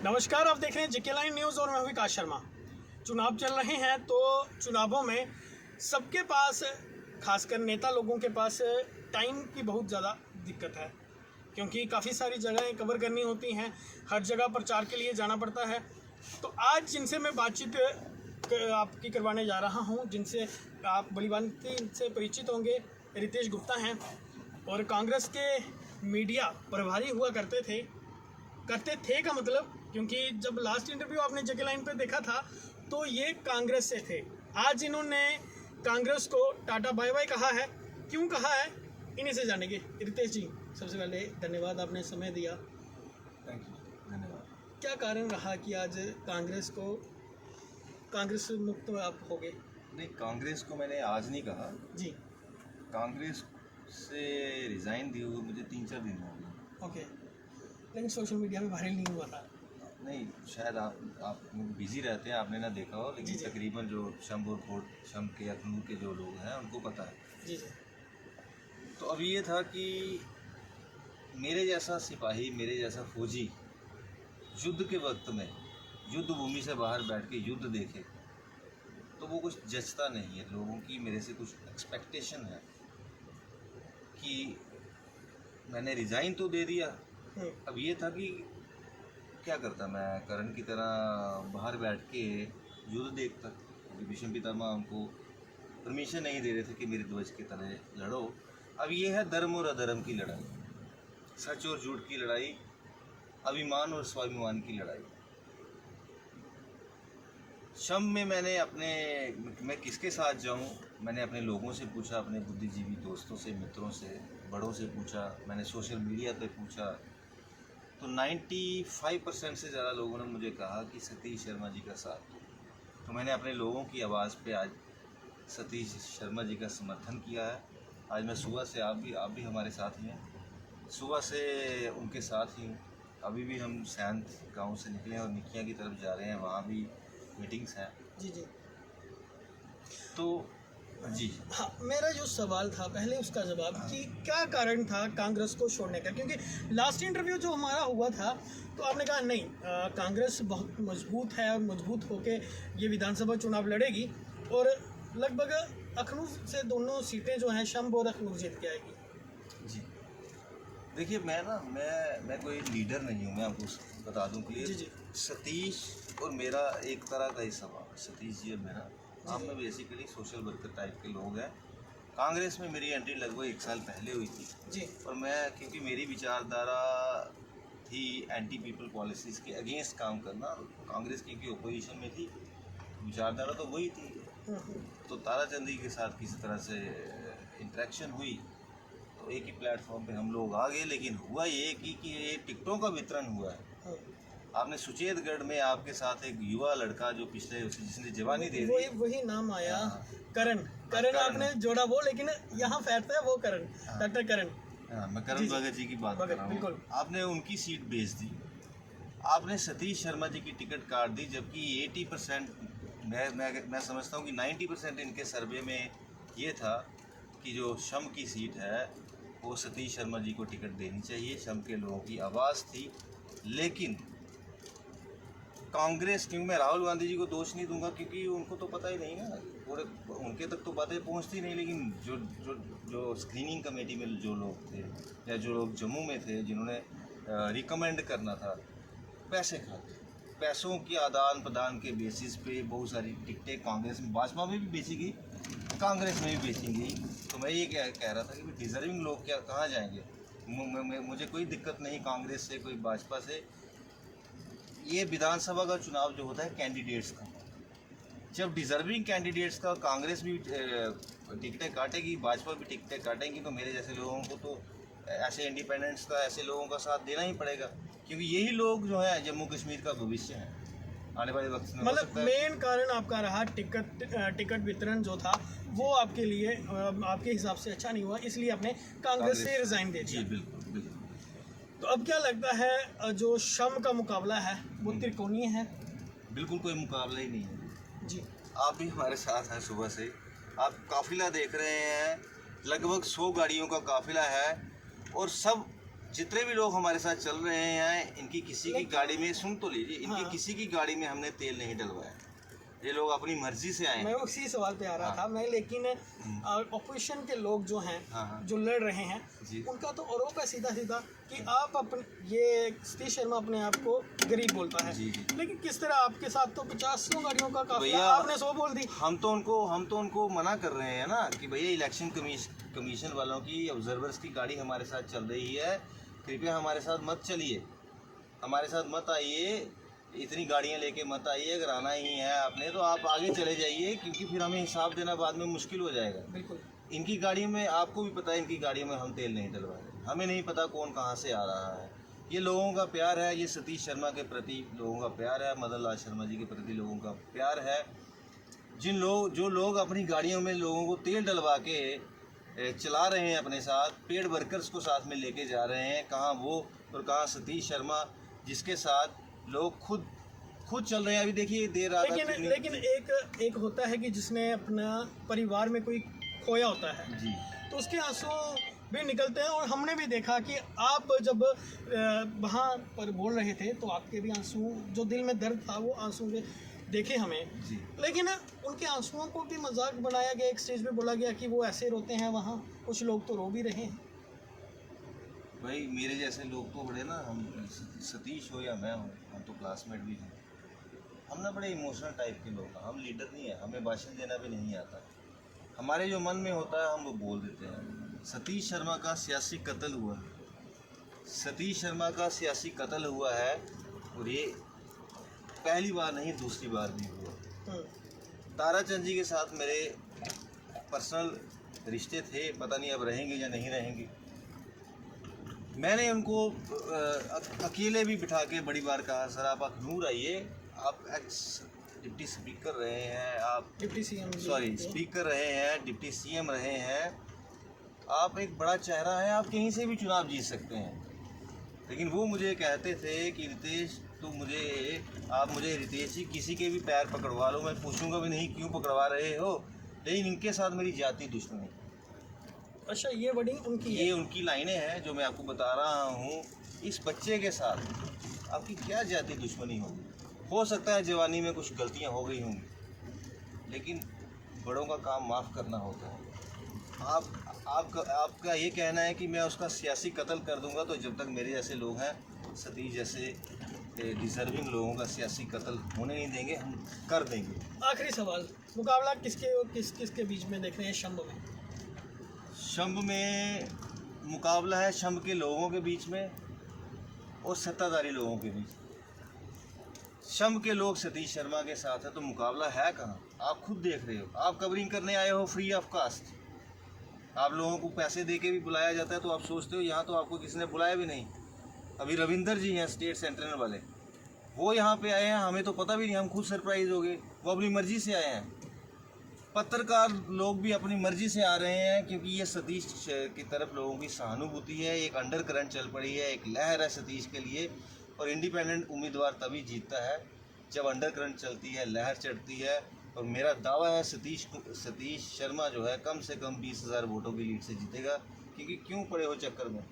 नमस्कार, आप देख रहे हैं जेके लाइन न्यूज़ और मैं हूं विकास शर्मा। चुनाव चल रहे हैं तो चुनावों में सबके पास, खासकर नेता लोगों के पास टाइम की बहुत ज़्यादा दिक्कत है, क्योंकि काफ़ी सारी जगहें कवर करनी होती हैं, हर जगह प्रचार के लिए जाना पड़ता है। तो आज जिनसे मैं बातचीत आपकी करवाने जा रहा हूं, जिनसे आप भलीभांति से परिचित होंगे, रितेश गुप्ता हैं और कांग्रेस के मीडिया प्रभारी हुआ करते थे का मतलब, क्योंकि जब लास्ट इंटरव्यू आपने जेके लाइन पे देखा था तो ये कांग्रेस से थे। आज इन्होंने कांग्रेस को टाटा बाय बाय कहा है। क्यों कहा है, इन्हीं से जानेंगे। रितेश जी, सबसे पहले धन्यवाद, आपने समय दिया। थैंक यू, धन्यवाद। क्या कारण रहा कि आज कांग्रेस मुक्त आप हो गए? नहीं, कांग्रेस को मैंने आज नहीं कहा जी। कांग्रेस से रिज़ाइन दिए हुए मुझे 3-4 दिन हो गए। ओके, लेकिन सोशल मीडिया में वायरल नहीं हुआ था। नहीं, शायद आप बिज़ी रहते हैं, आपने ना देखा हो, लेकिन जी। तकरीबन जो शम के अखनूर के जो लोग हैं उनको पता है। जी। तो अब ये था कि मेरे जैसा सिपाही, मेरे जैसा फौजी युद्ध के वक्त में युद्ध भूमि से बाहर बैठ के युद्ध देखे तो वो कुछ जचता नहीं है। लोगों की मेरे से कुछ एक्सपेक्टेशन है कि मैंने रिज़ाइन तो दे दिया। अब ये था कि क्या करता मैं, करण की तरह बाहर बैठ के युद्ध देखता, क्योंकि भीष्म पितामह हमको परमिशन नहीं दे रहे थे कि मेरे ध्वज के तले लड़ो। अब ये है धर्म और अधर्म की लड़ाई, सच और झूठ की लड़ाई, अभिमान और स्वाभिमान की लड़ाई। शम में मैं किसके साथ जाऊं, मैंने अपने लोगों से पूछा, अपने बुद्धिजीवी दोस्तों से, मित्रों से, बड़ों से पूछा, मैंने सोशल मीडिया पे पूछा, तो 95% से ज़्यादा लोगों ने मुझे कहा कि सतीश शर्मा जी का साथ दो। तो मैंने अपने लोगों की आवाज़ पे आज सतीश शर्मा जी का समर्थन किया है। आज मैं सुबह से, आप भी हमारे साथ ही हैं, सुबह से उनके साथ ही हूँ। अभी भी हम सैंत गांव से निकले और निकिया की तरफ जा रहे हैं, वहाँ भी मीटिंग्स हैं। जी। तो जी हाँ, मेरा जो सवाल था पहले उसका जवाब कि क्या कारण था कांग्रेस को छोड़ने का, क्योंकि लास्ट इंटरव्यू जो हमारा हुआ था तो आपने कहा नहीं, कांग्रेस बहुत मजबूत है और मजबूत होके ये विधानसभा चुनाव लड़ेगी और लगभग अखनूर से दोनों सीटें जो हैं शंभ और अखनूर जीत के आएगी। जी, देखिए मैं कोई लीडर नहीं हूँ, मैं आपको बता दूँ कि जी। सतीश और मेरा एक तरह का ही सवाल, सतीश जी और मेरा, हम में बेसिकली सोशल वर्कर टाइप के लोग हैं। कांग्रेस में मेरी एंट्री लगभग 1 साल पहले हुई थी जी। और मैं, क्योंकि मेरी विचारधारा थी एंटी पीपल पॉलिसीज़ के अगेंस्ट काम करना, कांग्रेस क्योंकि ओपोजिशन में थी, विचारधारा तो वही थी। तो ताराचंदी के साथ किसी तरह से इंटरेक्शन हुई तो एक ही प्लेटफॉर्म पे हम लोग आ गए। लेकिन हुआ ये कि ये टिकटों का वितरण हुआ है। आपने सुचेतगढ़ में आपके साथ एक युवा लड़का जो जिसने जवानी दे दी, वही नाम आया, करण आपने जोड़ा वो, लेकिन यहाँ फैलता है वो करण, डॉक्टर करण। हाँ, मैं करण भगत जी की बात कर रहा हूँ। आपने उनकी सीट बेच दी, आपने सतीश शर्मा जी की टिकट काट दी, जबकि 80% मैं समझता हूँ कि 90% इनके सर्वे में ये था कि जो शम की सीट है वो सतीश शर्मा जी को टिकट देनी चाहिए। शम के लोगों की आवाज़ थी। लेकिन कांग्रेस, क्योंकि मैं राहुल गांधी जी को दोष नहीं दूंगा, क्योंकि उनको तो पता ही नहीं ना, पूरे उनके तक तो बातें पहुंचती नहीं। लेकिन जो स्क्रीनिंग कमेटी में जो लोग थे या जो लोग जम्मू में थे जिन्होंने रिकमेंड करना था, पैसे खाते, पैसों के आदान प्रदान के बेसिस पे बहुत सारी टिकटें कांग्रेस में, भाजपा में भी बेची गई, कांग्रेस में भी बेची गई। तो मैं ये कह रहा था कि डिज़र्विंग लोग क्या कहाँ जाएंगे। मुझे कोई दिक्कत नहीं कांग्रेस से, कोई भाजपा से। ये विधानसभा का चुनाव जो होता है कैंडिडेट्स का, जब डिज़र्विंग कैंडिडेट्स का कांग्रेस भी टिकटें काटेगी, भाजपा भी टिकटें काटेंगी, तो मेरे जैसे लोगों को तो ऐसे इंडिपेंडेंट्स का, ऐसे लोगों का साथ देना ही पड़ेगा, क्योंकि यही लोग जो है जम्मू कश्मीर का भविष्य है आने वाले वक्त में। मतलब मेन कारण आपका रहा टिकट वितरण जो था वो आपके लिए, आपके हिसाब से अच्छा नहीं हुआ, इसलिए आपने कांग्रेस से रिजाइन दे दिया। जी बिल्कुल। तो अब क्या लगता है, जो शम का मुकाबला है वो त्रिकोणीय है? बिल्कुल, कोई मुकाबला ही नहीं है जी। आप भी हमारे साथ हैं, सुबह से आप काफिला देख रहे हैं, लगभग 100 गाड़ियों का काफिला है और सब जितने भी लोग हमारे साथ चल रहे हैं, इनकी किसी की गाड़ी में, सुन तो लीजिए, इनकी हाँ। किसी की गाड़ी में हमने तेल नहीं डलवाया। ये लोग अपनी मर्जी से आए मैं हैं। उसी सवाल पे आ रहा हाँ। था मैं, लेकिन ऑपोजिशन के लोग जो हैं, हाँ, हाँ। जो लड़ रहे हैं, जी। उनका तो आरोप है सीधा सीधा कि आप अपने, ये सतीश शर्मा अपने आप को गरीब बोलता है, जी, जी। लेकिन किस तरह आपके साथ तो 50 गाड़ियों का काफिला, भैया, आपने 100 बोल दी। हम तो उनको मना कर रहे हैं ना कि भैया इलेक्शन कमीशन वालों की, ऑब्जर्वर्स की गाड़ी हमारे साथ चल रही है, कृपया हमारे साथ मत चलिए, हमारे साथ मत आइए, इतनी गाड़ियां लेके मत आइए। अगर आना ही है आपने तो आप आगे चले जाइए, क्योंकि फिर हमें हिसाब देना बाद में मुश्किल हो जाएगा। बिल्कुल। इनकी गाड़ी में, आपको भी पता है, इनकी गाड़ियों में हम तेल नहीं डलवा रहे, हमें नहीं पता कौन कहाँ से आ रहा है। ये लोगों का प्यार है, ये सतीश शर्मा के प्रति लोगों का प्यार है, मदन लाल शर्मा जी के प्रति लोगों का प्यार है। जो लोग अपनी गाड़ियों में लोगों को तेल डलवा के चला रहे हैं अपने साथ, पेड वर्कर्स को साथ में लेके जा रहे हैं, कहाँ वो और कहाँ सतीश शर्मा, जिसके साथ लोग खुद चल रहे हैं। अभी देखिए देर रात लेकिन एक होता है कि जिसने अपना परिवार में कोई खोया होता है जी, तो उसके आंसू भी निकलते हैं, और हमने भी देखा कि आप जब वहाँ पर बोल रहे थे तो आपके भी आंसू, जो दिल में दर्द था वो आंसू के देखे हमें जी। लेकिन उनके आंसुओं को भी मजाक बनाया गया, एक स्टेज पे बोला गया कि वो ऐसे रोते हैं, वहाँ कुछ लोग तो रो भी रहे हैं। भाई मेरे जैसे लोग तो बड़े ना, हम सतीश हो या मैं हूँ, हम तो क्लासमेट भी हैं, हम ना बड़े इमोशनल टाइप के लोग हैं, हम लीडर नहीं है, हमें भाषण देना भी नहीं आता, हमारे जो मन में होता है हम वो बोल देते हैं। सतीश शर्मा का सियासी कत्ल हुआ, सतीश शर्मा का सियासी कत्ल हुआ है, और ये पहली बार नहीं दूसरी बार भी हुआ। ताराचंद जी के साथ मेरे पर्सनल रिश्ते थे, पता नहीं अब रहेंगे या नहीं रहेंगे। मैंने उनको अकेले भी बिठा के बड़ी बार कहा, सर आप अखनूर आइए, आप एक्स डिप्टी स्पीकर रहे हैं, आप डिप्टी सीएम, सॉरी स्पीकर रहे हैं, डिप्टी सीएम रहे हैं, आप एक बड़ा चेहरा है, आप कहीं से भी चुनाव जीत सकते हैं। लेकिन वो मुझे कहते थे कि रितेश आप मुझे रितेश जी किसी के भी पैर पकड़वा लो, मैं पूछूंगा भी नहीं क्यों पकड़वा रहे हो, लेकिन इनके साथ मेरी जाति दुश्मनी। अच्छा, ये वर्डिंग उनकी है? ये उनकी लाइनें हैं जो मैं आपको बता रहा हूँ। इस बच्चे के साथ आपकी क्या जाति दुश्मनी होगी? हो सकता है जवानी में कुछ गलतियाँ हो गई होंगी, लेकिन बड़ों का काम माफ़ करना होता है। आपका ये कहना है कि मैं उसका सियासी कत्ल कर दूंगा, तो जब तक मेरे जैसे लोग हैं, सतीश जैसे डिजर्विंग लोगों का सियासी कत्ल होने नहीं देंगे, हम कर देंगे। आखिरी सवाल, मुकाबला किसके और किसके बीच में देख रहे हैं शंभ में? शंभ में मुकाबला है शंभ के लोगों के बीच में और सत्ताधारी लोगों के बीच। शंभ के लोग सतीश शर्मा के साथ है, तो मुकाबला है कहाँ? आप खुद देख रहे हो, आप कवरिंग करने आए हो फ्री ऑफ कास्ट, आप लोगों को पैसे दे के भी बुलाया जाता है, तो आप सोचते हो यहाँ तो आपको किसी ने बुलाया भी नहीं। अभी रविंदर जी हैं स्टेट सेंट्रल वाले, वो यहाँ पे आए हैं, हमें तो पता भी नहीं, हम खुद सरप्राइज हो गए, वो अपनी मर्जी से आए हैं। पत्रकार लोग भी अपनी मर्जी से आ रहे हैं, क्योंकि ये सतीश की तरफ लोगों की सहानुभूति है, एक अंडर करंट चल पड़ी है, एक लहर है सतीश के लिए। और इंडिपेंडेंट उम्मीदवार तभी जीतता है जब अंडर करंट चलती है, लहर चढ़ती है। और मेरा दावा है सतीश शर्मा जो है कम से कम 20,000 वोटों की लीड से जीतेगा, क्योंकि क्यों पड़े हो चक्कर में,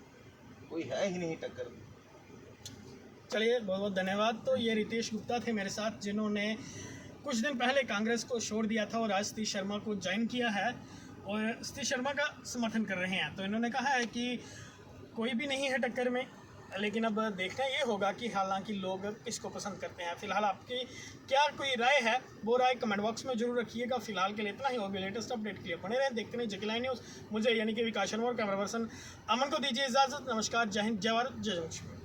कोई है ही नहीं टक्कर में। चलिए, बहुत बहुत धन्यवाद। तो ये रितेश गुप्ता थे मेरे साथ, जिन्होंने कुछ दिन पहले कांग्रेस को छोड़ दिया था और आज सतीश शर्मा को ज्वाइन किया है और सतीश शर्मा का समर्थन कर रहे हैं। तो इन्होंने कहा है कि कोई भी नहीं है टक्कर में, लेकिन अब देखना ये होगा कि हालांकि लोग किसको पसंद करते हैं। फिलहाल आपकी क्या कोई राय है, वो राय कमेंट बॉक्स में जरूर रखिएगा। फिलहाल के लिए इतना ही, और भी लेटेस्ट अपडेट के लिए बने रहे, देखते रहे JK लाइव न्यूज़। मुझे यानी कि विकास शर्मा और कैमरा पर्सन अमन को दीजिए इजाज़त। नमस्कार, जय हिंद, जय भारत, जय जम्मू कश्मीर।